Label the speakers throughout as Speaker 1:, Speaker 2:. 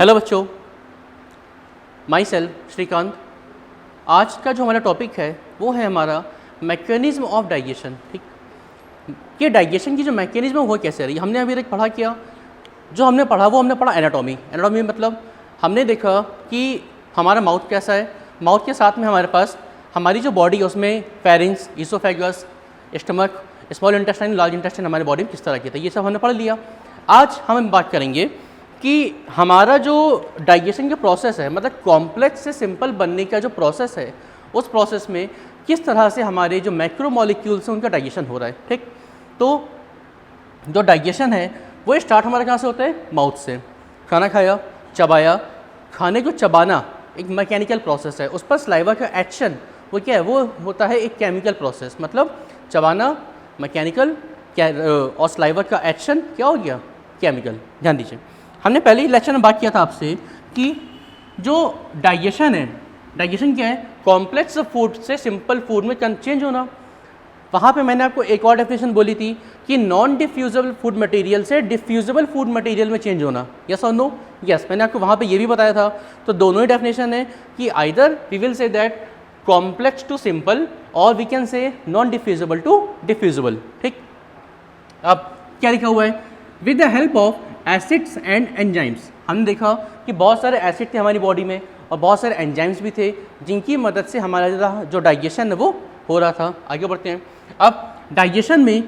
Speaker 1: Hello बच्चों, my self Shrikant. आज का जो हमारा टॉपिक है वो है हमारा मैकेनिज्म ऑफ डाइजेशन। ठीक, कि डाइजेशन की जो मैकेनिज्म है वो कैसे रही। हमने अभी तक पढ़ा किया, जो हमने पढ़ा वो हमने पढ़ा एनाटॉमी। एनाटॉमी मतलब हमने देखा कि हमारा माउथ कैसा है, माउथ के साथ में हमारे पास हमारी जो बॉडी है उसमें pharynx, oesophagus, stomach, small intestine, large intestine हमारी बॉडी में किस तरह की था, ये सब हमने पढ़ लिया। आज हम बात करेंगे कि हमारा जो डाइजेशन का प्रोसेस है, मतलब कॉम्प्लेक्स से सिंपल बनने का जो प्रोसेस है, उस प्रोसेस में किस तरह से हमारे जो मैक्रो मॉलिक्यूल्स हैं उनका डाइजेशन हो रहा है। ठीक, तो जो डाइजेशन है वो स्टार्ट हमारा कहाँ से होता है, माउथ से। खाना खाया, चबाया, खाने को चबाना एक मैकेनिकल प्रोसेस है, उस पर सलाइवा का एक्शन वो क्या है, वो होता है एक केमिकल प्रोसेस। मतलब चबाना मैकेनिकल और सलाइवा का एक्शन क्या हो गया, केमिकल। ध्यान दीजिए, हमने पहले ही लेक्चर में बात किया था आपसे कि जो डाइजेशन है, डाइजेशन क्या है, कॉम्प्लेक्स फूड से सिंपल फूड में चेंज होना। वहाँ पे मैंने आपको एक और डेफिनेशन बोली थी कि नॉन डिफ्यूजिबल फूड मटेरियल से डिफ्यूजिबल फूड मटेरियल में चेंज होना। यस और नो? यस, मैंने आपको वहाँ पे ये भी बताया था। तो दोनों ही डेफिनेशन है कि either we will say that complex to simple और we can say non diffusible to diffusible. ठीक, अब क्या लिखा हुआ है, with the help of acids and enzymes. हमने देखा कि बहुत सारे एसिड थे हमारी बॉडी में और बहुत सारे एंजाइम्स भी थे जिनकी मदद से हमारा जो डाइजेशन है वो हो रहा था। आगे बढ़ते हैं। अब डाइजेशन में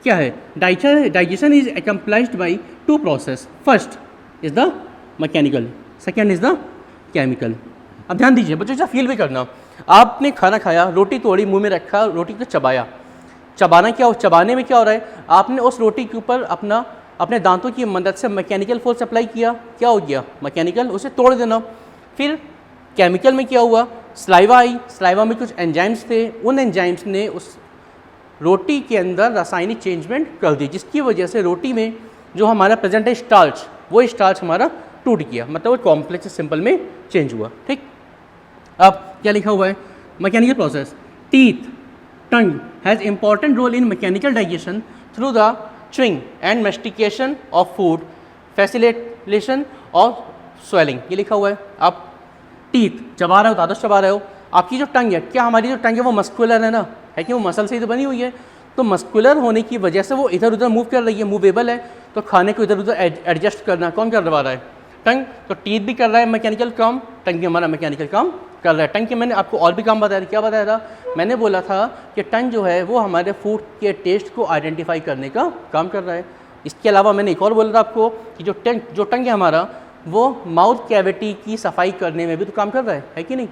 Speaker 1: क्या है, digestion is accomplished by two process. First is the mechanical, second is the chemical. अब ध्यान दीजिए बच्चों, जैसा फील भी करना, आपने खाना खाया, रोटी तोड़ी, मुंह में रखा, रोटी को चबाया। चबाना क्या, चबाने में क्या हो रहा है, आपने उस रोटी के ऊपर अपने दांतों की मदद से मैकेनिकल फोर्स अप्लाई किया, क्या हो गया, मैकेनिकल, उसे तोड़ देना। फिर केमिकल में क्या हुआ, सलाइवा आई, सलाइवा में कुछ एंजाइम्स थे, उन एंजाइम्स ने उस रोटी के अंदर रासायनिक चेंजमेंट कर दी, जिसकी वजह से रोटी में जो हमारा प्रेजेंट है स्टार्च, वो स्टार्च हमारा टूट गया, मतलब वो कॉम्प्लेक्स से सिंपल में चेंज हुआ। ठीक, अब क्या लिखा हुआ है, mechanical process. Teeth, tongue has important role in mechanical digestion through the chewing and mastication of food, facilitation of swelling। ये लिखा हुआ है। आप टीथ चबा रहे हो, दांतों से चबा रहे हो, आपकी जो टंग है, क्या हमारी जो टंग है वो मस्कुलर है ना, है कि वो मसल से ही तो बनी हुई है। तो मस्कुलर होने की वजह से वो इधर उधर मूव कर रही है, मूवेबल है, तो खाने को इधर उधर एडजस्ट करना कौन करवा रहा है, टंग। तो टीथ भी कर रहा है मैकेनिकल काम, टंग भी हमारा मैकेनिकल काम कर रहा है। टंग के मैंने आपको और भी काम बताया था, क्या बताया था, मैंने बोला था कि टंग जो है वो हमारे फूड के टेस्ट को आइडेंटिफाई करने का काम कर रहा है। इसके अलावा मैंने एक और बोला था आपको कि जो टंग है हमारा, वो माउथ कैविटी की सफाई करने में भी तो काम कर रहा है कि नहीं।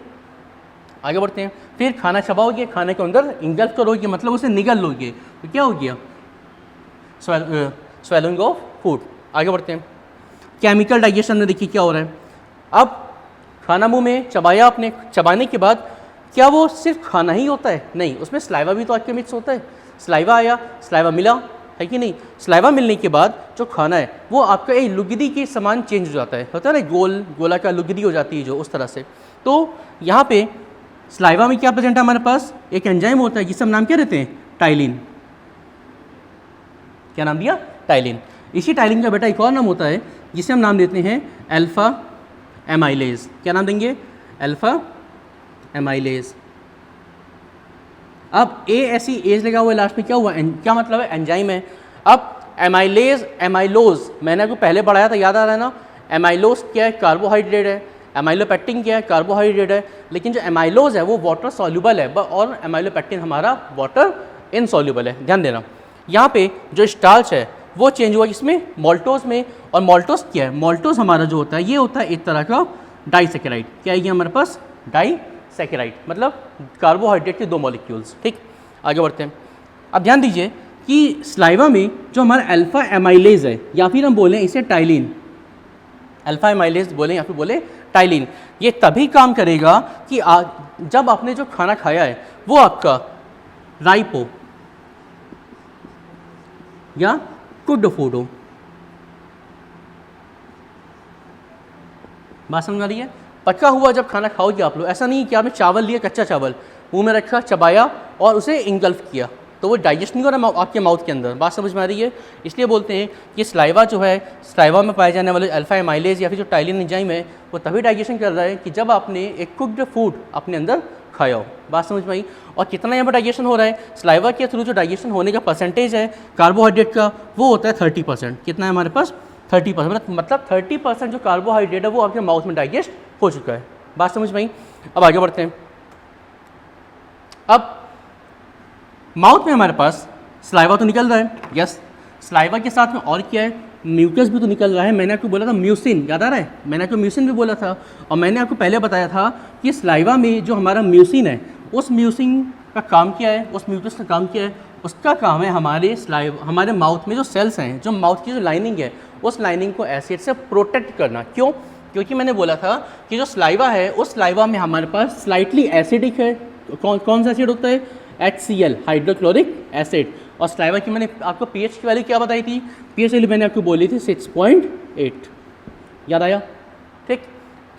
Speaker 1: आगे बढ़ते हैं। फिर खाना चबाओगे, खाने के अंदर इंगल्फ करोगे, मतलब उसे निगल लोगे, तो क्या हो गया, स्वेलिंग ऑफ फूड। आगे बढ़ते हैं। केमिकल डाइजेशन में देखिए क्या हो रहा है। अब खाना मुंह में चबाया आपने, चबाने के बाद क्या वो सिर्फ खाना ही होता है, नहीं, उसमें सलाइवा भी तो आपके मिक्स होता है। सलाइवा आया, सलाइवा मिला, है कि नहीं। सलाइवा मिलने के बाद जो खाना है वो आपका एक लुगदी के समान चेंज हो जाता है, होता है ना, गोला का लुगदी हो जाती है जो, उस तरह से। तो यहाँ पे सलाइवा में क्या प्रेजेंट है हमारे पास, एक एंजाइम होता है जिससे हम नाम क्या देते हैं, टाइलिन। क्या नाम दिया, टाइलिन। इसी टाइलिन का बेटा एक और नाम होता है जिसे हम नाम देते हैं अल्फा एमाइलेज। क्या नाम देंगे, अल्फा एमाइलेज। अब ए ऐसी एज लगा हुआ है लास्ट में, क्या हुआ, क्या मतलब है, एंजाइम है। अब एमाइलेज, एमाइलोज मैंने आपको पहले पढ़ाया था, याद आ रहा है ना। एमाइलोज क्या है, कार्बोहाइड्रेट है। एमाइलोपेक्टिन क्या है, कार्बोहाइड्रेट है। लेकिन जो एमाइलोज है वो वाटर सॉल्युबल है और एमाइलोपेक्टिन हमारा वाटर इनसॉल्युबल है। ध्यान देना, यहाँ पे जो स्टार्च है वो चेंज हुआ इसमें, मोल्टोज में। और मोल्टोज क्या है, मोल्टोज हमारा जो होता है ये होता है एक तरह का डाइसैकेराइड। क्या है ये हमारे पास, डाइसैकेराइड, मतलब कार्बोहाइड्रेट के दो मॉलिक्यूल्स। ठीक, आगे बढ़ते हैं। अब ध्यान दीजिए कि सलाइवा में जो हमारा अल्फा एमाइलेज है, या फिर हम बोलें इसे टाइलिन, अल्फा एमाइलेज बोलें या फिर बोले टाइलिन, ये तभी काम करेगा कि जब आपने जो खाना खाया है वो आपका राइप हो या कुक्ड फूड हो। बात समझ आ रही है, पका हुआ जब खाना खाओगे आप लोग, ऐसा नहीं कि आपने चावल लिया, कच्चा चावल मुंह में रखा, चबाया और उसे इंगल्फ किया, तो वो डाइजेस्ट नहीं हो रहा आपके माउथ के अंदर। बात समझ में आ रही है? इसलिए बोलते हैं कि स्लाइवा जो है, स्लाइवा में पाए जाने वाले अल्फा एमाइलेज या फिर जो टाइलिन एंजाइम है वो तभी डाइजेशन कर रहा है कि जब आपने एक कुक्ड फूड अपने अंदर खाया हो। बात समझ में आई? और कितना यहाँ पर डाइजेशन हो रहा है? स्लाइवा के थ्रू जो डाइजेशन होने का परसेंटेज है कार्बोहाइड्रेट का वो होता है 30%। कितना है हमारे पास? 30%। मतलब 30% जो कार्बोहाइड्रेट है वो आपके माउथ में डाइजेस्ट हो चुका है। बात समझ में आई? अब आगे बढ़ते हैं। अब माउथ में हमारे पास स्लाइवा तो निकल रहा है, यस। स्लाइवा के साथ में और क्या है? म्यूकस भी तो निकल रहा है। मैंने आपको बोला था म्यूसिन, याद आ रहा है? मैंने आपको म्यूसिन भी बोला था और मैंने आपको पहले बताया था कि स्लाइवा में जो हमारा म्यूसिन है उस म्यूसिन का काम क्या है, उस म्यूकस का काम क्या है? उसका काम है हमारे माउथ में जो सेल्स हैं, जो माउथ की जो लाइनिंग है उस लाइनिंग को एसिड से प्रोटेक्ट करना। क्यों? क्योंकि मैंने बोला था कि जो स्लाइवा है उस स्लाइवा में हमारे पास स्लाइटली एसिडिक है। कौन सा एसिड होता है? HCl, hydrochloric acid. और स्लाइवा की मैंने आपको pH की वैल्यू क्या बताई थी? pH वैल्यू मैंने आपको बोली थी 6.8। याद आया? ठीक।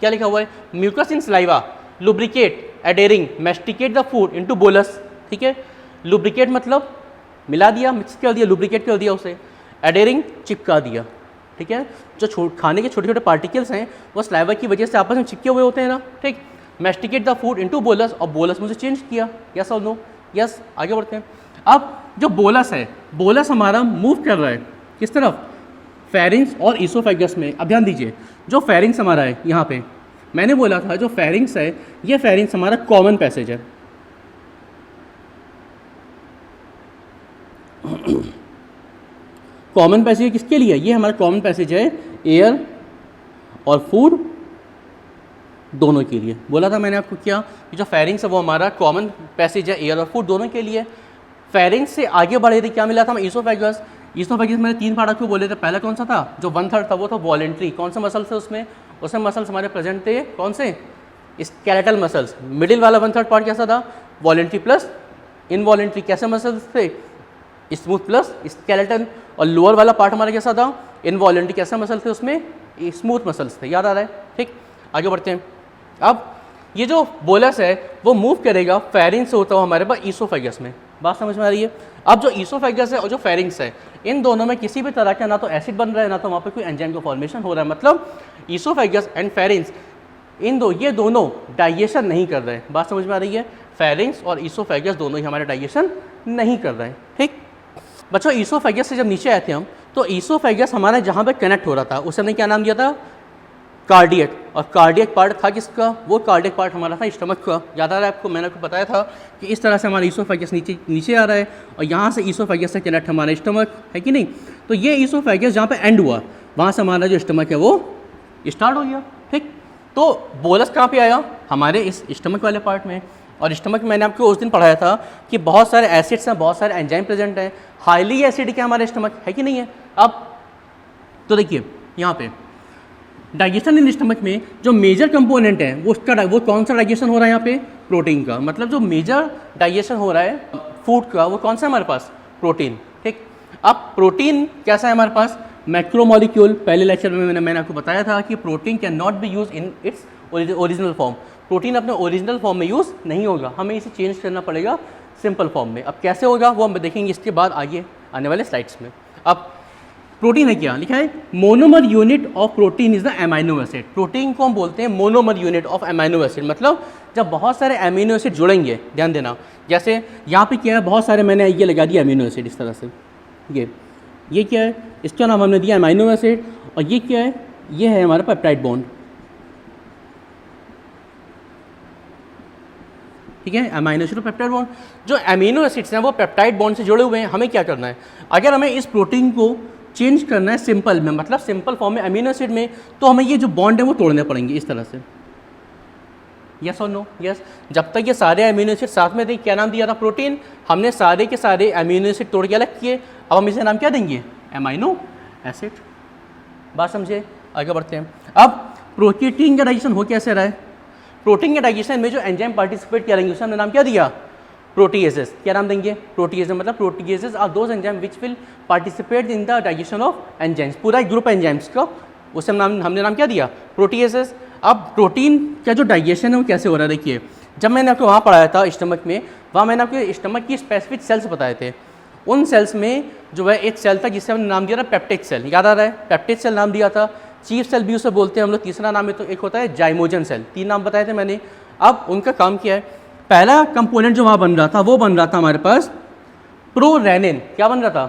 Speaker 1: क्या लिखा हुआ है? Mucus in saliva lubricate adhering masticate the food into bolus. ठीक है, लुब्रिकेट मतलब मिला दिया, मिक्स कर दिया, लुब्रिकेट कर दिया उसे। एडेरिंग चिपका दिया। ठीक है, जो खाने के छोटे छोटे पार्टिकल्स हैं वो स्लाइवा की वजह से आपस में चिपके हुए होते हैं ना। ठीक। Masticate the food into bolus, और बोलस मुझे चेंज किया। यस और नो? यस। आगे बढ़ते हैं। अब जो बोलस है, बोलस हमारा मूव कर रहा है किस तरफ? फेरिंग्स और ईसोफेगस में। अब ध्यान दीजिए, जो फेरिंग्स हमारा है यहाँ पे, मैंने बोला था जो फेरिंग्स है ये फेरिंग्स हमारा कॉमन पैसेज है। कॉमन पैसेज किसके लिए? ये हमारा कॉमन पैसेज है एयर और फूड दोनों के लिए। बोला था मैंने आपको क्या कि जो फेरिंग्स है वो हमारा कॉमन पैसेज है एयर और फूड दोनों के लिए। फेरिंग्स से आगे बढ़े थे, क्या मिला था हमें? ईसोफेगस। ईसोफेगस मैंने 3 पार्ट आपको बोले थे। पहला कौन सा था? जो 1/3 था वो था वॉलेंट्री। कौन से मसल्स थे उसमें? उसमें मसल्स हमारे प्रेजेंट थे कौन से? Skeletal muscles. मिडिल वाला 1/3 पार्ट कैसा था? Voluntary plus involuntary. कैसे मसल्स थे? Smooth plus skeleton. और लोअर वाला पार्ट हमारा कैसा था? इनवॉलेंट्री। कैसे मसल थे उसमें? स्मूथ मसल्स थे। याद आ रहा है? ठीक। आगे बढ़ते हैं। अब ये जो बोलस है वो मूव करेगा फेरिंग्स से होता हुआ हमारे पास ईसोफेगस में। बात समझ में आ रही है? अब जो ईसोफेगस है और जो फेरिंग्स है इन दोनों में किसी भी तरह का ना तो एसिड बन रहा है ना तो वहाँ पे कोई एंजाइम का फॉर्मेशन हो रहा है। मतलब ईसोफेगस एंड फेरिंग्स ये दोनों डाइजेशन नहीं कर रहे हैं। बात समझ में आ रही है? फेरिंग्स और ईसोफेगस दोनों ही हमारे डाइजेशन नहीं कर रहे हैं। ठीक बच्चों, ईसोफेगस से जब नीचे आए थे हम तो ईसोफेगस हमारा जहाँ पे कनेक्ट हो रहा था उसे हमने क्या नाम दिया था? कार्डियक। और कार्डियक पार्ट था किसका? वो कार्डियक पार्ट हमारा था स्टमक का। याद आ रहा है आपको? मैंने आपको बताया था कि इस तरह से हमारा ईसोफेगस नीचे आ रहा है और यहाँ से ईसोफेगस से कनेक्ट हमारा स्टमक है कि नहीं। तो ये ईसोफेगस जहाँ पे एंड हुआ वहाँ से हमारा जो स्टमक है वो स्टार्ट हो गया। ठीक, तो बोलस कहाँ पे आया? हमारे इस स्टमक वाले पार्ट में। और स्टमक मैंने आपको उस दिन पढ़ाया था कि बहुत सारे एसिड्स हैं, बहुत सारे एंजाइम प्रेजेंट हैं, हाईली एसिडिक है हमारे स्टमक, है कि नहीं है। अब तो देखिए यहाँ पे डाइजेशन इन स्टमक में जो मेजर कंपोनेंट है वो कौन सा डाइजेशन हो रहा है यहाँ पे? प्रोटीन का। मतलब जो मेजर डाइजेशन हो रहा है फूड का वो कौन सा है हमारे पास? प्रोटीन। ठीक, अब प्रोटीन कैसा है हमारे पास? मैक्रोमोलिक्यूल। पहले लेक्चर में मैंने आपको बताया था कि protein can not be use in its original form. Protein अपने ओरिजिनल फॉर्म में यूज़ नहीं होगा, हमें इसे चेंज करना पड़ेगा सिंपल फॉर्म में। अब कैसे होगा वो हम देखेंगे इसके बाद आगे आने वाले स्लाइड्स में। अब प्रोटीन है क्या? लिखा है monomer unit of protein is the amino acid. Protein को हम बोलते हैं monomer unit of amino acid. मतलब जब बहुत सारे अमीनो एसिड जुड़ेंगे, ध्यान देना, जैसे यहाँ पे क्या है, बहुत सारे मैंने ये लगा दिया अमीनो एसिड इस तरह से। ये क्या है? इसका नाम हमने दिया अमीनो एसिड। और ये क्या है? ये है हमारा पेप्टाइड बॉन्ड। ठीक है, अमीनो एसिड और पेप्टाइड बॉन्ड। जो अमीनो एसिड्स हैं वो पेप्टाइड बॉन्ड से जुड़े हुए हैं। हमें क्या करना है? अगर हमें इस प्रोटीन को चेंज करना है सिंपल में, मतलब सिंपल फॉर्म में अमीनो एसिड में, तो हमें ये जो बॉन्ड है वो तोड़ने पड़ेंगे इस तरह से। यस और नो? यस। जब तक ये सारे अमीनो एसिड साथ में थे, क्या नाम दिया था? प्रोटीन। हमने सारे के सारे अमीनो एसिड तोड़ के अलग किए, अब हम इसे नाम क्या देंगे? Amino acid. बात समझे? आगे बढ़ते हैं। अब प्रोटीन का डाइजेशन हो कैसे रहा है? प्रोटीन के डाइजेशन में जो एंजाइम पार्टिसिपेट करेंगे उसे हमने नाम क्या दिया? प्रोटीएसेस। क्या नाम देंगे? प्रोटीएसेस। मतलब proteases are those enzyme which will participate in the digestion of enzymes. पूरा एक ग्रुप एंजाइम्स का उसे हमने नाम क्या दिया? प्रोटीएसेस। अब प्रोटीन का जो डाइजेशन है वो कैसे हो रहा है? देखिए, जब मैंने आपको वहाँ पढ़ाया था स्टमक में, वहाँ मैंने आपको स्टमक की स्पेसिफिक सेल्स बताए थे। उन सेल्स में जो है एक सेल था जिससे हमने नाम दिया था पेप्टिक सेल, याद आ रहा है, पेप्टिक सेल नाम दिया था। चीफ सेल भी उसे बोलते हैं हम लोग। तीसरा नाम है तो एक होता है जाइमोजन सेल। 3 नाम बताए थे मैंने। अब उनका काम क्या है, पहला कंपोनेंट जो वहाँ बन रहा था वो बन रहा था हमारे पास प्रोरेनिन। क्या बन रहा था?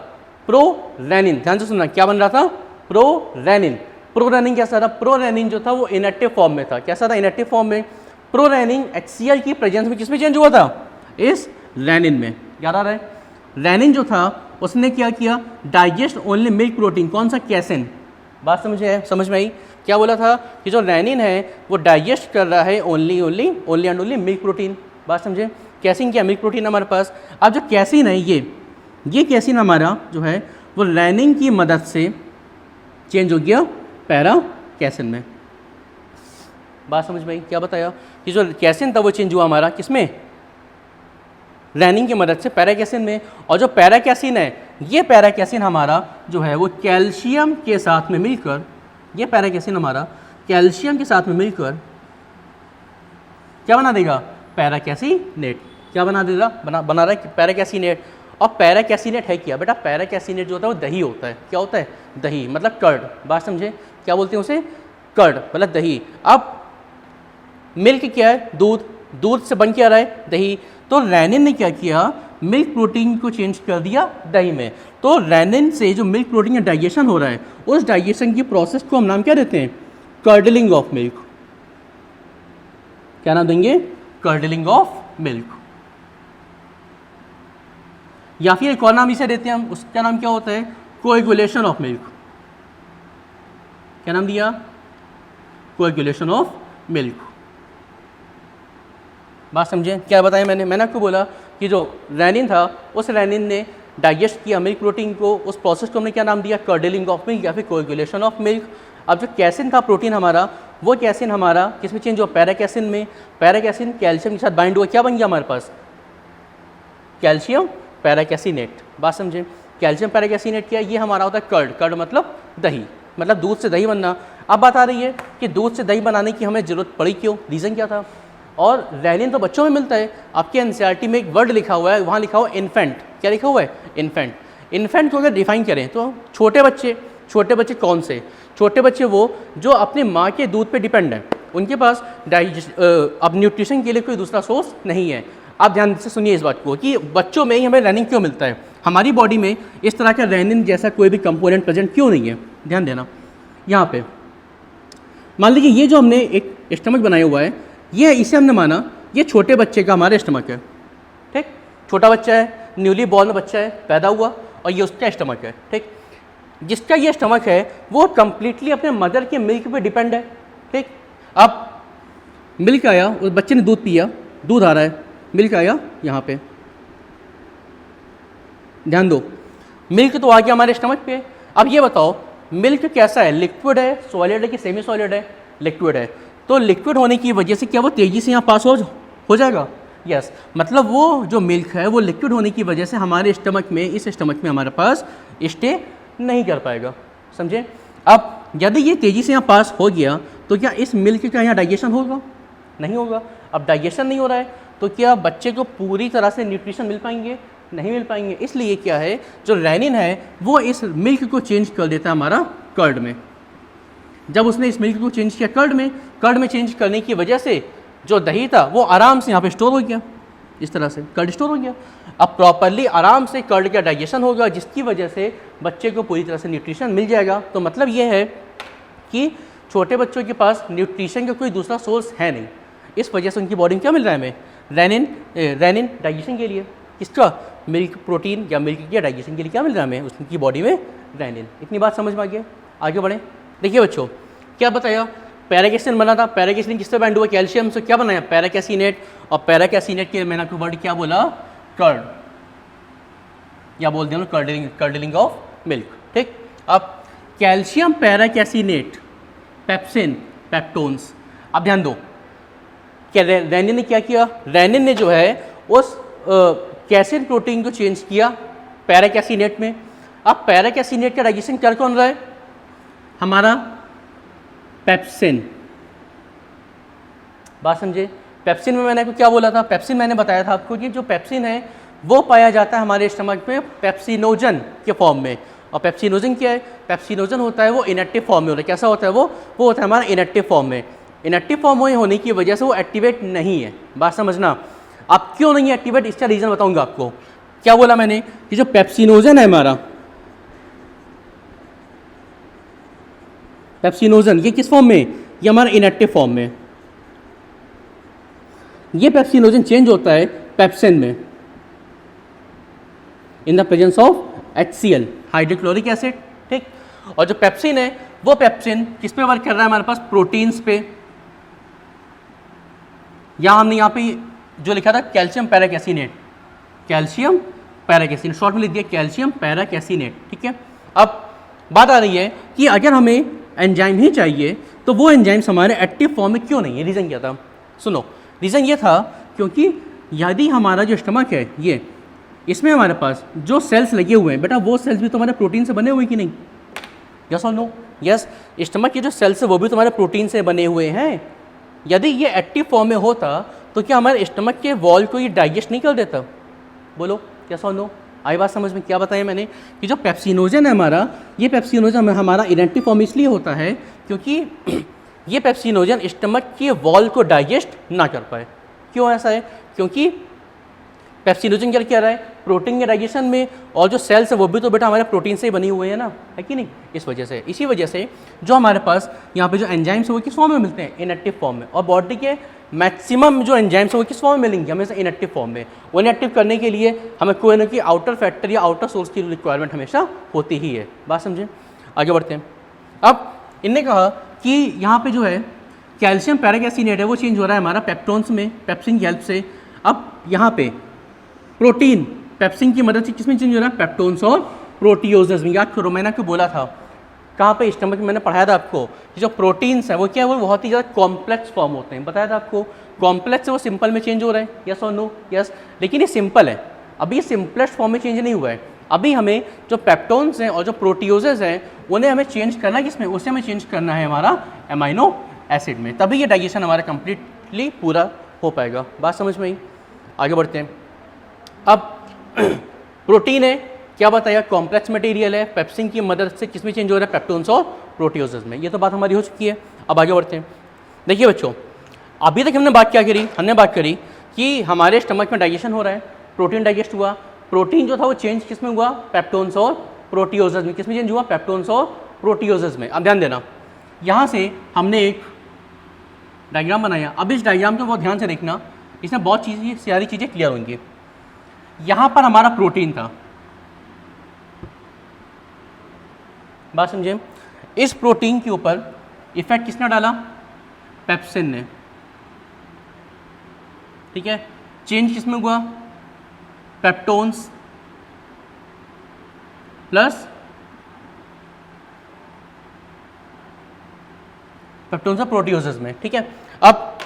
Speaker 1: प्रोरेनिन। ध्यान से सुनना, क्या बन रहा था? प्रोरेनिन। प्रोरेनिन कैसा था? प्रोरेनिन जो था वो इनएक्टिव फॉर्म में था। कैसा था? इनएक्टिव फॉर्म में। प्रोरेनिन HCl की प्रेजेंस में किसमें चेंज हुआ था? इस रेनिन में। याद आ रहा है? रेनिन जो था उसने क्या किया? Digest only milk protein. कौन सा? कैसिन। बात समझ में आई? क्या बोला था कि जो रेनिन है वो डाइजेस्ट कर रहा है only and only milk protein. बात समझे? कैसिन क्या? मिल्क प्रोटीन हमारे पास। अब जो कैसिन है ये कैसिन हमारा जो है वो रेनिन की मदद से चेंज हो गया पैरा कैसिन में। बात समझ में आई? क्या बताया कि जो कैसिन था वो चेंज हुआ हमारा किसमें? रेनिन की मदद से पैरा कैसिन में। और जो पैरा कैसिन है, ये पैरा कैसिन हमारा जो है वो कैल्शियम के साथ में मिलकर, ये पैरा कैसिन हमारा कैल्शियम के साथ में मिलकर क्या बना देगा? पैरा कैसिनेट। क्या बना देगा? बना रहा है पैरा कैसिनेट। और पैरा कैसिनेट है क्या बेटा? पैरा कैसिनेट जो होता है वो दही होता है। क्या होता है? दही, मतलब कर्ड। बात समझे? क्या बोलते हैं उसे? कर्ड, मतलब दही। अब मिल्क क्या है? दूध। दूध से बन के आ रहा है दही। तो रेनिन ने क्या किया? मिल्क प्रोटीन को चेंज कर दिया दही में। तो रेनिन से जो मिल्क प्रोटीन का डाइजेशन हो रहा है, उस डाइजेशन की प्रोसेस को हम नाम क्या देते हैं? Curdling of milk. क्या नाम देंगे? Curdling of milk. या फिर एक और नाम इसे देते हैं हम, उसका नाम क्या होता है? Coagulation of milk. क्या नाम दिया? Coagulation of milk. बात समझे? क्या बताया मैंने आपको बोला कि जो रेनिन था उस रेनिन ने डाइजेस्ट किया मिल्क प्रोटीन को। उस प्रोसेस को हमने क्या नाम दिया? कर्डलिंग ऑफ मिल्क या फिर कोएगुलेशन ऑफ मिल्क। अब जो कैसिन था प्रोटीन हमारा, वो कैसिन हमारा किसमें चेंज हुआ? पैरा कैसिन में। पैरा कैसिन कैल्शियम के साथ बाइंड हुआ। क्या बन गया हमारे पास? Calcium para कैसिनेट। बात समझे? कैल्शियम पैरा कैसिनेट क्या है? ये हमारा होता है कर्ड। कर्ड मतलब दही, मतलब दूध से दही बनना। अब बात आ रही है कि दूध से दही बनाने की हमें ज़रूरत पड़ी क्यों? रीज़न क्या था? और रेनिन तो बच्चों में मिलता है। आपके एनसीईआरटी में एक वर्ड लिखा हुआ है, वहाँ लिखा हुआ है इन्फेंट। क्या लिखा हुआ है? इन्फेंट। इन्फेंट को अगर डिफाइन करें तो छोटे बच्चे कौन से? छोटे बच्चे वो जो अपनी माँ के दूध पे डिपेंड हैं, उनके पास अब न्यूट्रिशन के लिए कोई दूसरा सोर्स नहीं है। आप ध्यान से सुनिए इस बात को कि बच्चों में ही हमें रेनिन क्यों मिलता है। हमारी बॉडी में इस तरह का रेनिन जैसा कोई भी कंपोनेंट प्रेजेंट क्यों नहीं है? ध्यान देना। यहाँ पे मान लीजिए ये जो हमने एक स्टमक बनाया हुआ है, ये इसे हमने माना ये छोटे बच्चे का हमारा स्टमक है। ठीक, छोटा बच्चा है, न्यूली बॉर्न बच्चा है, पैदा हुआ, और ये उसका स्टमक है। ठीक, जिसका ये स्टमक है वो कंप्लीटली अपने मदर के मिल्क पे डिपेंड है। ठीक, अब मिल्क आया, उस बच्चे ने दूध पिया, दूध आ रहा है, मिल्क आया यहाँ पे, ध्यान दो, मिल्क तो आ गया हमारे स्टमक पे। अब ये बताओ मिल्क कैसा है? लिक्विड है, सॉलिड है कि सेमी सॉलिड है? लिक्विड है। तो लिक्विड होने की वजह से क्या वो तेज़ी से यहाँ पास हो जाएगा? यस, मतलब वो जो मिल्क है वो लिक्विड होने की वजह से हमारे स्टमक में, इस स्टमक में हमारे पास स्टे नहीं कर पाएगा। समझे? अब यदि ये तेज़ी से यहाँ पास हो गया तो क्या इस मिल्क का यहाँ डाइजेशन होगा? नहीं होगा। अब डाइजेशन नहीं हो रहा है तो क्या बच्चे को पूरी तरह से न्यूट्रिशन मिल पाएंगे? नहीं मिल पाएंगे। इसलिए क्या है, जो रेनिन है वो इस मिल्क को चेंज कर देता है हमारा कर्ड में। जब उसने इस मिल्क को चेंज किया कर्ड में चेंज करने की वजह से जो दही था वो आराम से यहाँ पे स्टोर हो गया। इस तरह से कर्ड स्टोर हो गया। अब प्रॉपरली आराम से कर्ड का डाइजेशन होगा, जिसकी वजह से बच्चे को पूरी तरह से न्यूट्रिशन मिल जाएगा। तो मतलब ये है कि छोटे बच्चों के पास न्यूट्रिशन का कोई दूसरा सोर्स है नहीं, इस वजह से उनकी बॉडी में क्या मिल रहा है हमें? रेनिन डाइजेशन के लिए। किसका? मिल्क प्रोटीन या मिल्क के डाइजेशन के लिए क्या मिल रहा है हमें उसकी बॉडी में? रेनिन। इतनी बात समझ में आ गया? आगे बढ़ें। देखिए बच्चों, क्या बताया? पैराकैसिन बना था। पैराकैसिन किससे बाइंड हुआ? कैल्शियम से। क्या बनाया? पैराकैसिनेट। और पैराकैसिनेट के मैंने आपको वर्ड क्या बोला? कर्ड, या बोल दिया कर्डलिंग ऑफ मिल्क। ठीक, अब कैल्शियम पैराकैसिनेट, पेप्सिन, पेप्टोन्स। अब ध्यान दो, क्या रेनिन ने क्या किया? रेनिन ने जो है उस कैसिन प्रोटीन को चेंज किया पैराकैसिनेट में। अब पैराकैसिनेट का डाइजेशन कर कौन रहा है? हमारा पेप्सिन। बात समझे? पेप्सिन में मैंने आपको क्या बोला था, पेप्सिन मैंने बताया था आपको कि जो पेप्सिन है वो पाया जाता है हमारे स्टमक में पेप्सिनोजन के फॉर्म में। और पेप्सिनोजन क्या है, पेप्सिनोजन होता है वो इनएक्टिव फॉर्म में होता है। कैसा होता है वो होता है हमारा इनएक्टिव फॉर्म में। इनएक्टिव फॉर्म में होने की वजह से वो एक्टिवेट नहीं है। बात समझना, अब क्यों नहीं एक्टिवेट इसका रीज़न बताऊंगा आपको। क्या बोला मैंने कि जो पेप्सिनोजन है हमारा, पेप्सिनोजन ये किस फॉर्म में, ये हमारा इनएक्टिव फॉर्म में। ये पेप्सिनोजन चेंज होता है पेप्सिन में in the presence of HCl, hydrochloric acid, ठीक। और जो पेप्सिन है वो पेप्सिन किस पे वर्क कर रहा है हमारे पास, प्रोटीन्स पे। यहाँ हमने यहाँ पे जो लिखा था कैल्शियम पैराकेसिनेट, कैल्शियम पैराकेसिनेट शॉर्ट में लिख दिया कैल्शियम पैराकेसिनेट, ठीक है। अब बात आ रही है कि अगर हमें एंजाइम ही चाहिए तो वो एंजाइम्स हमारे एक्टिव फॉर्म में क्यों नहीं है। रीज़न क्या था, सुनो। रीज़न ये था क्योंकि यदि हमारा जो स्टमक है ये, इसमें हमारे पास जो सेल्स लगे हुए हैं बेटा, वो सेल्स भी तो हमारे प्रोटीन से बने हुए कि नहीं, यस और नो। यस, स्टमक के जो सेल्स है वो भी तो हमारे प्रोटीन से बने हुए हैं। यदि ये एक्टिव फॉर्म में होता तो क्या हमारे स्टमक के वॉल को ये डाइजेस्ट नहीं कर देता, बोलो यस और नो। आई बात समझ में, क्या बताया मैंने कि जो पेप्सिनोजन है हमारा, ये पेप्सिनोजन हमारा इनएक्टिव फॉर्म इसलिए होता है क्योंकि ये पेप्सिनोजन स्टमक के वॉल को डाइजेस्ट ना कर पाए। क्यों ऐसा है, क्योंकि पेप्सिनोजन क्या कह रहा है, प्रोटीन के डाइजेशन में, और जो सेल्स है वो भी तो बेटा हमारे प्रोटीन से ही बने हुए हैं ना, है कि नहीं। इस वजह से, इसी वजह से जो हमारे पास यहाँ पे जो एंजाइम्स है वो किस फॉर्म में मिलते हैं, इनएक्टिव फॉर्म में। और बॉडी के मैक्सिमम जो एंजाइम्स है वो किस फॉर्म में मिलेंगे, हमेशा इनएक्टिव फॉर्म में। वो इनएक्टिव करने के लिए हमें कोई ना कोई आउटर फैक्टर या आउटर सोर्स की रिक्वायरमेंट हमेशा होती ही है। बात समझे, आगे बढ़ते हैं। अब इनने कहा कि यहाँ पे जो है कैल्शियम पैराकेसिनेट है वो चेंज हो रहा है हमारा पेप्टोन्स में, पेप्सिन की हेल्प से। अब यहाँ पे प्रोटीन पेप्सिन की मदद से किसमें चेंज हो रहा है, पेप्टोन्स और प्रोटियोजेस में। याद करो मैंने आपको बोला था कहाँ पे, स्टमक में मैंने पढ़ाया था आपको कि जो प्रोटीन्स है वो क्या है, वो बहुत ही ज़्यादा कॉम्प्लेक्स फॉर्म होते हैं। बताया था आपको, कॉम्प्लेक्स से वो सिंपल में चेंज हो रहा है, यस और नो। यस, लेकिन ये सिंपल है, अभी ये सिंपलेस्ट फॉर्म में चेंज नहीं हुआ है। अभी हमें जो पेप्टोन्स हैं और जो प्रोटियोजेस हैं उन्हें हमें चेंज करना है किसमें, उसे हमें चेंज करना है हमारा एमाइनो एसिड में, तभी ये डाइजेशन हमारा कंप्लीटली पूरा हो पाएगा। बात समझ में आई, आगे बढ़ते हैं। अब प्रोटीन है, क्या बताया, कॉम्प्लेक्स मटेरियल है, पेप्सिन की मदद से किसमें चेंज हो रहा है, पेप्टोन्स और प्रोटियोजेस में। ये तो बात हमारी हो चुकी है। अब आगे बढ़ते हैं। देखिए बच्चों, अभी तक हमने बात क्या करी, हमने बात करी कि हमारे स्टमक में डाइजेशन हो रहा है, प्रोटीन डाइजेस्ट हुआ। प्रोटीन जो था वो चेंज किस में हुआ, पेप्टोन्स और प्रोटियोजेस में। किस में चेंज हुआ, पेप्टोन्स और प्रोटियोजेस में। अब ध्यान देना, यहाँ से हमने एक डायग्राम बनाया। अब इस डायग्राम को बहुत ध्यान से देखना, इसमें बहुत सारी चीज़ें क्लियर होंगी। यहाँ पर हमारा प्रोटीन था, बात समझे। इस प्रोटीन के ऊपर इफेक्ट किसने डाला, पेप्सिन ने, ठीक है। चेंज किसमें हुआ, पेप्टोन्स प्लस पेप्टोन्स और प्रोटियोजेस में, ठीक है। अब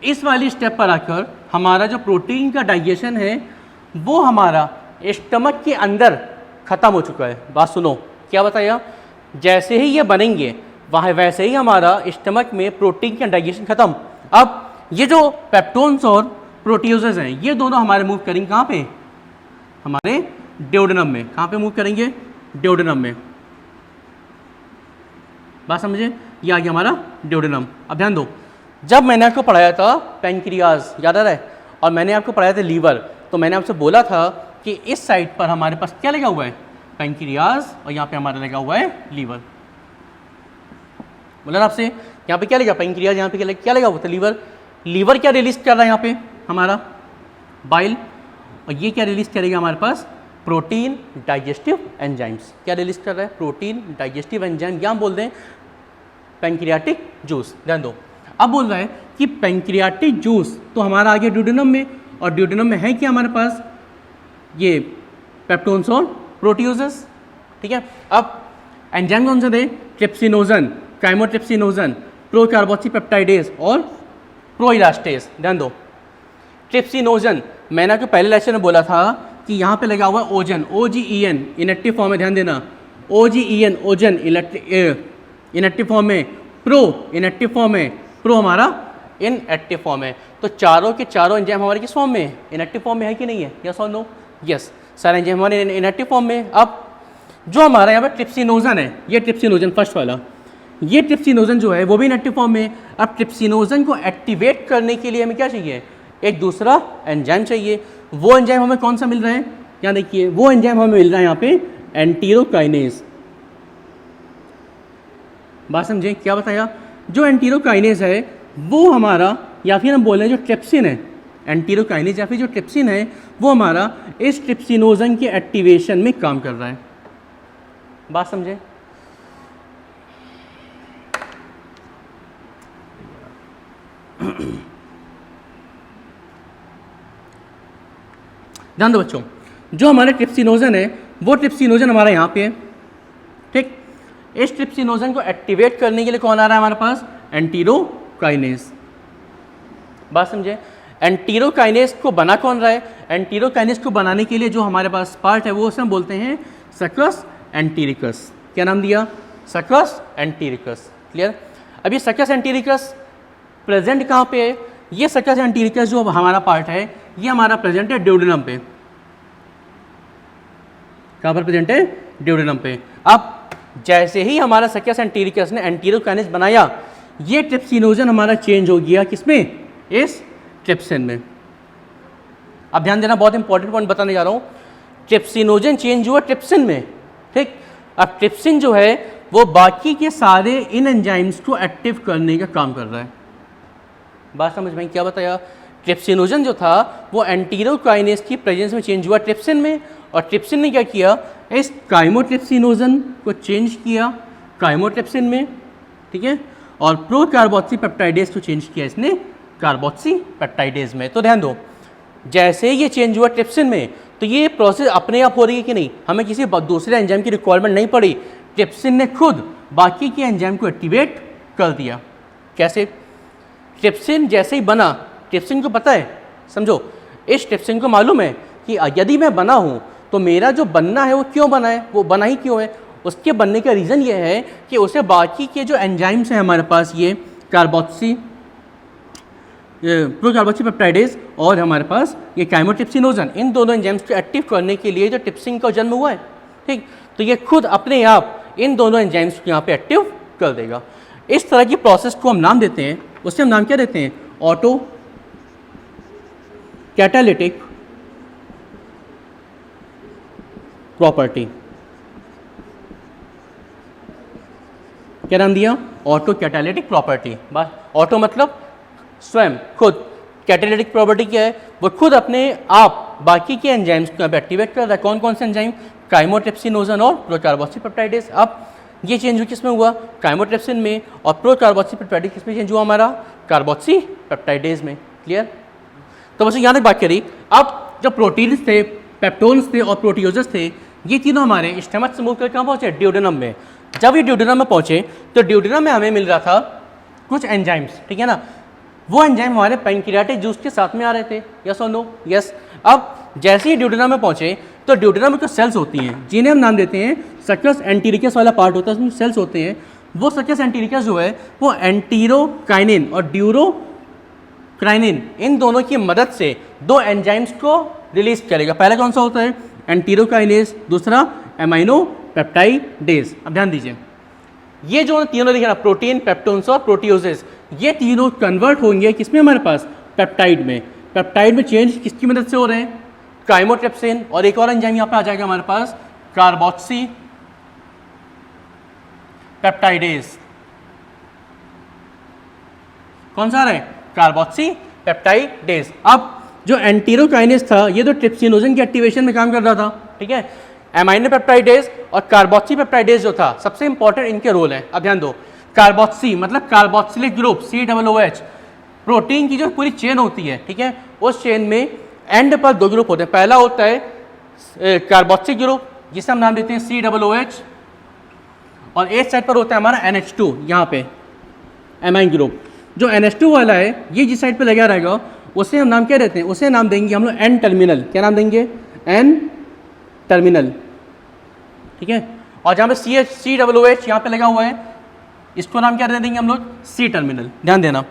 Speaker 1: इस वाली स्टेप पर आकर हमारा जो प्रोटीन का डाइजेशन है वो हमारा स्टमक के अंदर खत्म हो चुका है। बात सुनो, क्या बताया, जैसे ही ये बनेंगे वहाँ वैसे ही हमारा स्टमक में प्रोटीन का डाइजेशन खत्म। अब ये जो पेप्टोन्स और प्रोटियोजेस हैं ये दोनों हमारे मूव करेंगे कहाँ पे, हमारे ड्यूडेनम में। कहाँ पे मूव करेंगे, ड्यूडेनम में। बात समझे, ये आ गया हमारा ड्यूडेनम। अब ध्यान दो, जब मैंने आपको पढ़ाया था पैंक्रियाज, याद आ रहा है, और मैंने आपको पढ़ाया था लीवर, तो मैंने आपसे बोला था कि इस साइड पर हमारे पास क्या लगा हुआ है, पैंक्रियाज, और यहाँ पे हमारा लगा हुआ है लीवर। बोला ना आपसे, यहाँ पे क्या लगा, पैंक्रियाज, यहाँ पे क्या लगा हुआ था, लीवर। लीवर क्या रिलीज कर रहा है यहाँ पे, हमारा बाइल, और ये क्या रिलीज करेगा हमारे पास, प्रोटीन डाइजेस्टिव एंजाइम्स। क्या रिलीज कर रहा है, प्रोटीन डाइजेस्टिव एंजाइम, यहाँ बोल दें पैंक्रियाटिक जूस। ध्यान दो, अब बोल रहा है कि पैंक्रियाटिक जूस तो हमारा आ गया ड्यूडेनम में, और ड्यूडेनम में है क्या हमारे पास, ये पेप्टोन्स और प्रोटियोजेस, ठीक है। अब एंजाइम कौन से थे, ट्रिप्सिनोजन, काइमोट्रिप्सिनोजन, प्रोकार्बोक्सीपेप्टाइडेज और प्रोइलास्टेज। ध्यान दो, ट्रिप्सिनोजन मैंने आपको पहले लेक्चर में बोला था कि यहाँ पे लगा हुआ है ओजन, OGEN, इनएक्टिव फॉर्म में। ध्यान देना, OGEN, ओजन इनएक्टिव फॉर्म में, प्रो इनएक्टिव फॉर्म में, प्रो हमारा इनएक्टिव फॉर्म है। तो चारों के चारों एंजाइम हमारे किस फॉर्म में है? इनएक्टिव फॉर्म में है कि नहीं है? यस और नो? यस, सारे एंजाइम हमारे इनएक्टिव फॉर्म में है। अब जो हमारा यहाँ पर ट्रिप्सिनोजन है, ये ट्रिप्सिनोजन फर्स्ट वाला, ये ट्रिप्सिनोजन जो है वो भी इनएक्टिव फॉर्म में है। अब ट्रिप्सिनोजन को एक्टिवेट करने के लिए हमें क्या चाहिए? एक दूसरा एंजाइम चाहिए। वो एंजाइम हमें कौन सा मिल रहा है? यहाँ देखिए, वो एंजाइम हमें मिल रहा है यहाँ पे एंटीरोकाइनेज। बात समझे क्या बताया? जो एंटीरोकाइनेज है वो हमारा, या फिर हम बोल रहे हैं जो ट्रिप्सिन है, एंटीरोकाइनेज या फिर जो ट्रिप्सिन है वो हमारा इस ट्रिप्सिनोजन के एक्टिवेशन में काम कर रहा है। बात समझे? ध्यान दो बच्चों, जो हमारे ट्रिप्सिनोजन है वो ट्रिप्सिनोजन हमारा यहाँ पे है, ठीक। इस ट्रिप्सिनोजन को एक्टिवेट करने के लिए कौन आ रहा है हमारे पास? एंटीरोकाइनेज। बात समझे? एंटीरोकाइनेज को बना कौन रहा है? एंटीरोकाइनेज को बनाने के लिए जो हमारे पास पार्ट है वो उसे हम बोलते हैं सक्कस एंटीरिकस। क्या नाम दिया? सक्कस एंटीरिकस। क्लियर? अब ये सक्कस एंटीरिकस प्रेजेंट कहाँ पे है? ये सक्कस एंटीरिकस जो हमारा पार्ट है ये हमारा प्रेजेंट है ड्यूडेनम पे। कहाँ पर प्रेजेंट है? ड्यूडेनम पे। अब जैसे ही हमारा सक्कस एंटीरिकस ने एंटीरोकाइनेज बनाया, ये ट्रिप्सिनोजन हमारा चेंज हो गया किसमें? इस ट्रिप्सिन में। अब ध्यान देना, बहुत इंपॉर्टेंट पॉइंट बताने जा रहा हूँ। ट्रिप्सिनोजन चेंज हुआ ट्रिप्सिन में, ठीक। अब ट्रिप्सिन जो है वो बाकी के सारे इन एंजाइम्स को एक्टिव करने का काम कर रहा है। बात समझ में क्या बताया? ट्रिप्सिनोजन जो था वो एंटीरोकाइनेज की प्रेजेंस में चेंज हुआ ट्रिप्सिन में, और ट्रिप्सिन ने क्या किया? इस काइमोट्रिप्सिनोजन को चेंज किया काइमोट्रिप्सिन में, ठीक है, और प्रो कार्बोक्सी पेप्टाइडेज को चेंज किया इसने कार्बोक्सी पेप्टाइडेज में। तो ध्यान दो, जैसे ये चेंज हुआ ट्रिप्सिन में तो ये प्रोसेस अपने आप हो रही है कि नहीं? हमें किसी दूसरे एंजाइम की रिक्वायरमेंट नहीं पड़ी, ट्रिप्सिन ने खुद बाकी के एंजाइम को एक्टिवेट कर दिया। कैसे? ट्रिप्सिन जैसे ही बना, ट्रिप्सिन को पता है, समझो, इस ट्रिप्सिन को मालूम है कि यदि मैं बना हूँ तो मेरा जो बनना है वो क्यों बना है, वो बना ही क्यों है। उसके बनने का रीज़न ये है कि उसे बाकी के जो एंजाइम्स हैं हमारे पास, ये कार्बोक्सी प्रो कार्बोक्सी पेप्टाइडेज और हमारे पास ये काइमोट्रिप्सिनोजन, इन दोनों एंजाइम्स को एक्टिव करने के लिए जो ट्रिप्सिन का जन्म हुआ है, ठीक, तो ये खुद अपने आप इन दोनों एंजाइम्स को यहाँ पे एक्टिव कर देगा। इस तरह की प्रोसेस को हम नाम देते हैं, उससे हम नाम क्या देते हैं? Auto catalytic property. क्या नाम दिया? Auto catalytic property. बस, ऑटो मतलब स्वयं, खुद। कैटालिटिक प्रॉपर्टी क्या है? वो खुद अपने आप बाकी के एंजाइम्स को एक्टिवेट कर रहा है। कौन कौन से एंजाइम? काइमोट्रिप्सिनोजन और प्रोकार्बोक्सी पेप्टाइडेज। अब ये चेंज किस में हुआ? काइमोट्रिप्सिन में। और प्रोकार्बोक्सी पेप्टाइडेज किस में चेंज हुआ? हमारा कार्बोक्सी पेप्टाइडेज में। क्लियर? तो बस यहाँ तक बात करी। अब जो प्रोटीन्स थे, पेप्टोन्स थे और प्रोटियोजेस थे, ये तीनों हमारे स्टमक से मूव कर कहाँ पहुँचे? ड्यूडेनम में। जब ये ड्यूडेनम में पहुँचे तो ड्यूडेनम में हमें मिल रहा था कुछ एंजाइम्स, ठीक है ना। वो एंजाइम हमारे पैंक्रियाटिक जूस के साथ में आ रहे थे। यस और नो? यस। अब जैसे ही ड्यूडेनम में पहुँचे तो ड्यूडेनम में कुछ सेल्स होती हैं जिन्हें हम नाम देते हैं सक्कस एंटीरिकस वाला पार्ट होता है, उसमें सेल्स होते हैं। वो सक्कस एंटीरिकस जो है वो एंटीरोकाइनिन और ड्यूरोक्राइनिन, इन दोनों की मदद से दो एंजाइम्स को रिलीज करेगा। पहला कौन सा होता है? एंटीरोकाइनेज, दूसरा एमाइनो पेप्टाइडेज। अब ध्यान दीजिए, ये जो तीनों दिखे ना, प्रोटीन, पेप्टोन्स और प्रोटियोजेस, ये तीनों कन्वर्ट होंगे किसमें? हमारे पास पेप्टाइड में। पेप्टाइड में चेंज किसकी मदद से हो रहे हैं? काइमोट्रिप्सिन और एक और एंजाइम यहाँ पे आ जाएगा हमारे पास, कार्बोक्सी पेप्टाइडेज। कौन सा आ रहा है? Carboxy peptidase. अब जो एंटीरोकाइनेज था ये तो ट्रिप्सिनोजन के एक्टिवेशन में काम कर रहा था, ठीक है। एमाइनो पेप्टाइडेज और कार्बोक्सी पेप्टाइडेज जो था, सबसे इंपॉर्टेंट इनके रोल है। अब ध्यान दो, कार्बोक्सी मतलब कार्बोक्सिलिक ग्रुप, COOH, प्रोटीन की जो पूरी चेन होती है, ठीक है, उस चेन में एंड पर दो ग्रुप होते हैं। पहला होता है कार्बोक्सिल ग्रुप जिसे हम नाम देते हैं COOH, और एक साइड पर होता है हमारा NH2, यहाँ पे एमाइन ग्रुप। जो NH2 वाला है ये जिस साइड पे लगा रहेगा उसे हम नाम क्या देते हैं? उसे नाम देंगे हम लोग N टर्मिनल। क्या नाम देंगे? N टर्मिनल, ठीक है। और जहाँ पे COOH यहाँ पे लगा हुआ है, इसको नाम क्या दे देंगे हम लोग? C terminal. ध्यान देना,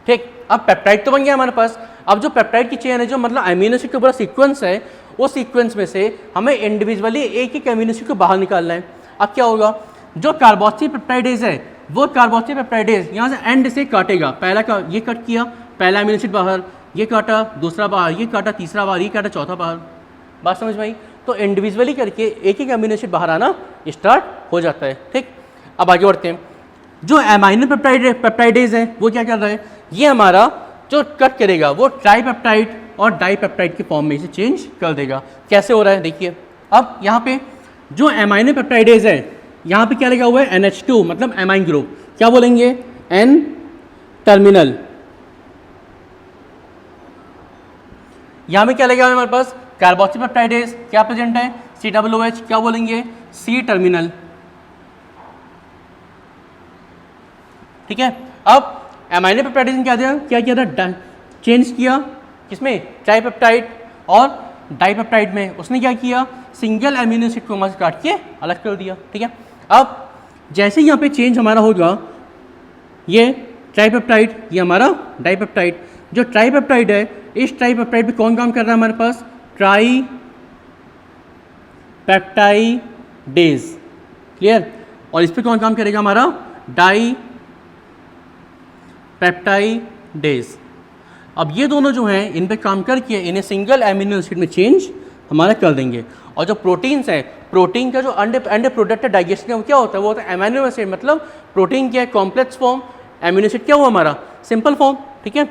Speaker 1: ठीक। अब पेप्टाइड तो बन गया हमारे पास। अब जो पेप्टाइड की चेन है, जो मतलब अमीनो एसिड का पूरा सीक्वेंस है, उस सीक्वेंस में से हमें इंडिविजुअली एक एक अमीनो एसिड को बाहर निकालना है। अब क्या होगा, जो कार्बोक्सी पेप्टाइडेज है वो कार्बोक्सी पेप्टाइडेज यहाँ से एंड से काटेगा। पहला का ये कट किया, पहला अमीनो एसिड बाहर, ये काटा, दूसरा बाहर, ये काटा, तीसरा बाहर, ये काटा, चौथा बाहर। बात समझ में आई? तो इंडिविजुअली करके एक एक अमीनो एसिड बाहर आना स्टार्ट हो जाता है। ठीक, अब आगे बढ़ते हैं। जो अमाइनो पेप्टाइडेज है वो क्या कर रहा है, ये हमारा जो कट करेगा वो ट्राईपेप्टाइड और डाईपेप्टाइड के फॉर्म में इसे चेंज कर देगा। कैसे हो रहा है देखिए। अब यहाँ पे जो अमाइनो पेप्टाइडेज है, यहाँ पे क्या लगा हुआ है, NH2 मतलब एमाइन ग्रुप। क्या बोलेंगे, N टर्मिनल। यहाँ में क्या लगा हुआ है हमारे पास, कार्बोक्सी पेप्टाइडेज क्या प्रेजेंट है, COOH। क्या बोलेंगे, C टर्मिनल। ठीक है। अब अमाइनो पेप्टाइडेज ने क्या किया था, चेंज किया किसमें, ट्राईपेप्टाइड और डाईपेप्टाइड में। उसने क्या किया, सिंगल अमीनो एसिड को वहाँ से काट के अलग कर दिया। ठीक है। अब जैसे यहाँ पे चेंज हमारा होगा, ये ट्राईपेप्टाइड, ये हमारा डाईपेप्टाइड। जो ट्राईपेप्टाइड है, इस ट्राईपेप्टाइड पे कौन काम कर रहा है हमारे पास, ट्राईपेप्टाइडेज। क्लियर। और इस पे कौन काम करेगा हमारा, डाईपेप्टाइडेज। अब ये दोनों जो हैं इन पे काम करके इन्हें सिंगल एमिनो एसिड में चेंज हमारा कर देंगे। और जो प्रोटीन्स हैं, प्रोटीन का जो एंड प्रोडक्ट है डाइजेशन का, वो क्या होता है, वो होता है एमिनो एसिड। मतलब प्रोटीन क्या है, कॉम्प्लेक्स फॉर्म, एमिनो एसिड क्या हुआ हमारा, सिंपल फॉर्म। ठीक है।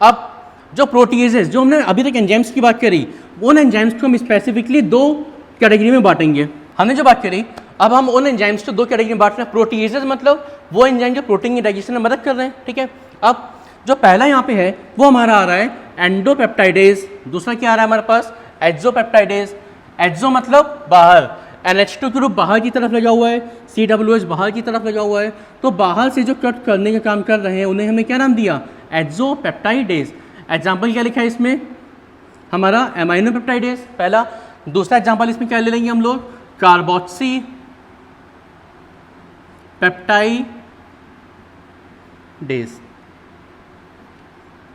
Speaker 1: अब जो प्रोटीजेज, जो हमने अभी तक एंजाइम्स की बात करी, उन एंजाइम्स को हम स्पेसिफिकली दो कैटेगरी में बांटेंगे। हमने जो बात करी, अब हम उन एंजाइम्स को दो कैटेगरी में बांट रहे हैं। प्रोटीजेज मतलब वो एंजाइम जो प्रोटीन के डाइजेशन में मदद कर रहे हैं। ठीक है। अब जो पहला यहाँ पे है वो हमारा आ रहा है एंडोपेप्टाइडेज। दूसरा क्या आ रहा है हमारे पास, एक्सोपेप्टाइडेज। एक्सो मतलब बाहर, NH2 ग्रुप बाहर की तरफ लगा हुआ है, COOH बाहर की तरफ लगा हुआ है। तो बाहर से जो कट करने का काम कर रहे हैं उन्हें हमने क्या नाम दिया, एक्सोपेप्टाइडेज। एग्जाम्पल क्या लिखा है इसमें, हमारा अमाइनो पेप्टाइडेज पहला। दूसरा एग्जाम्पल इसमें क्या ले लेंगे हम लोग, कार्बोक्सी पेप्टाइडेज।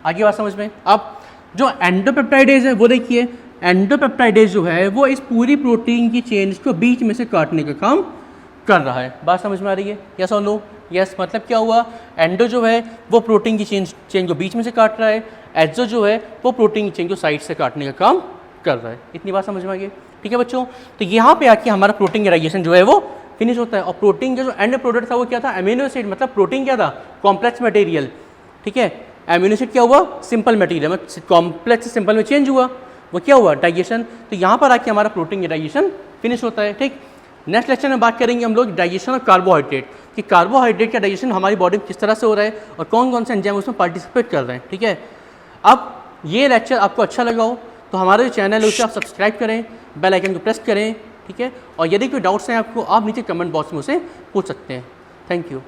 Speaker 1: आगे बात समझ में। अब जो एंडोपेप्टाइडेज है वो देखिए, एंडोपेप्टाइडेज जो है वो इस पूरी प्रोटीन की चेन को बीच में से काटने का काम कर रहा है। बात समझ में आ रही है, यस और नो। यस मतलब क्या हुआ, एंडो जो है वो प्रोटीन की चेन को बीच में से काट रहा है, एक्सो जो है वो प्रोटीन की चेन को साइड से काटने का काम कर रहा है। इतनी बात समझ में आ गई। ठीक है बच्चों। तो यहाँ पे आके हमारा प्रोटीन का डाइजेशन जो है वो फिनिश होता है। और प्रोटीन का जो एंड प्रोडक्ट था वो क्या था, अमीनो एसिड। मतलब प्रोटीन क्या था, कॉम्प्लेक्स मटेरियल। ठीक है। अमीनो एसिड क्या हुआ, सिंपल मटेरियल। कॉम्प्लेक्स से सिंपल में चेंज हुआ, वो क्या हुआ, डाइजेशन। तो यहाँ पर आके हमारा प्रोटीन का डाइजेशन फिनिश होता है। ठीक। नेक्स्ट लेक्चर में बात करेंगे हम लोग डाइजेशन ऑफ कार्बोहाइड्रेट, कि कार्बोहाइड्रेट का डाइजेशन हमारी बॉडी में किस तरह से हो रहा है और कौन कौन से एंजाइम उसमें पार्टिसिपेट कर रहे हैं। ठीक है। अब ये लेक्चर आपको अच्छा लगा हो तो हमारे जो चैनल है उसे आप सब्सक्राइब करें, बेल आइकन को प्रेस करें। ठीक है। और यदि कोई डाउट्स हैं आपको, आप नीचे कमेंट बॉक्स में उसे पूछ सकते हैं। Thank you.